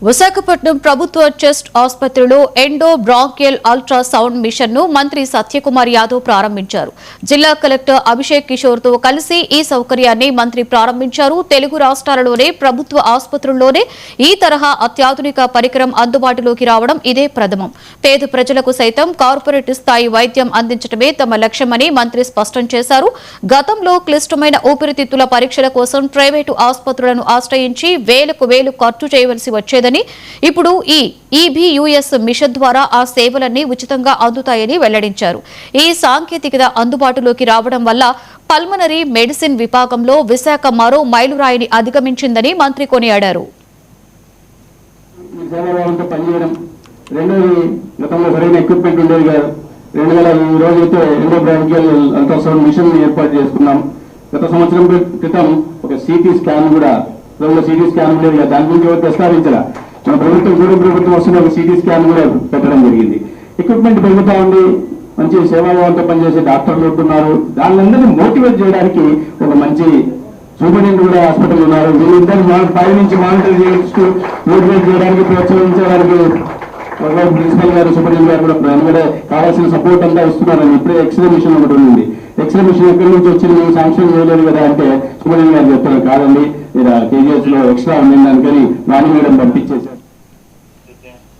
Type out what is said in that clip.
విశాఖపట్నం ప్రభుత్వ చెస్ట్ ఆసుపత్రిలో endobronchial ultrasound machine ను మంత్రి సత్యకుమార్ యాదవ్ ప్రారంభించారు. జిల్లా కలెక్టర్ అభిషేక్ కిషోర్ తో కలిసి ఈ సౌకర్యాన్ని మంత్రి ప్రారంభించారు. తెలుగు రాష్ట్రాలలోనే ప్రభుత్వ ఆసుపత్రుల్లోనే ఈ తరహా అత్యాధునిక పరికరం అందుబాటులోకి రావడం ఇదే ప్రథమం. పేద ప్రజలకు సైతం కార్పొరేట్ స్థాయి వైద్యం అందించడమే తమ లక్ష్యమని మంత్రి స్పష్టం చేశారు. గతంలో క్లిష్టమైన ఊపిరితిత్తుల పరీక్షల కోసం ప్రైవేటు ఆసుపత్రులను ఆశ్రయించి వేలకు వేలు ఖర్చు చేయవలసి వచ్చేదని, ఇప్పుడు ఈ ఈబీయూఎస్ మిషన్ ద్వారా ఆ సేవలన్నీ ఉచితంగా అందుతాయని వెల్లడించారు. ఈ సాంకేతికత అందుబాటులోకి రావడం వల్ల పల్మనరీ మెడిసిన్ విభాగంలో విశాఖ మరో మైలురాయిని అధిగమించిందని మంత్రి కొనియాడారు. గత సంవత్సరం క్రితం ఒక సిటీ స్కాన్ కూడా సిటీ స్కాన్ లేదు, దాని గురించి ఎవరు ప్రస్తావించరా. మన ప్రభుత్వం వస్తున్న ఒక సిటీ స్కాన్ కూడా పెట్టడం జరిగింది. ఎక్విప్మెంట్ పెరుగుతా ఉంది, మంచి సేవాభావంతో పనిచేసే డాక్టర్లు ఉంటున్నారు. దానిలందరినీ మోటివేట్ చేయడానికి ఒక మంచి సూపరింటెండెంట్ కూడా హాస్పిటల్ ఉన్నారు. వీళ్ళిద్దరు పై నుంచి మానిటర్ చేస్తూ మోటివేట్ చేయడానికి, ప్రోత్సహించడానికి ప్రిన్సిపల్ గారు, సూపరింటెండెంట్ గారు కూడా కావాల్సిన సపోర్ట్ అంతా ఇస్తున్నారని. ఇప్పుడే ఎక్స్రే మిషన్ ఒకటి ఉంది. ఎక్స్రే మిషన్ ఎక్కడి నుంచి వచ్చింది, మేము శాంక్షన్ చేయలేదు కదా అంటే సూపరింటెండెంట్ గారు చెప్తున్నారు, కాదండి KGH లో ఎక్స్ట్రా ఉంది దానికని వాణి మేడం పంపించేశారు.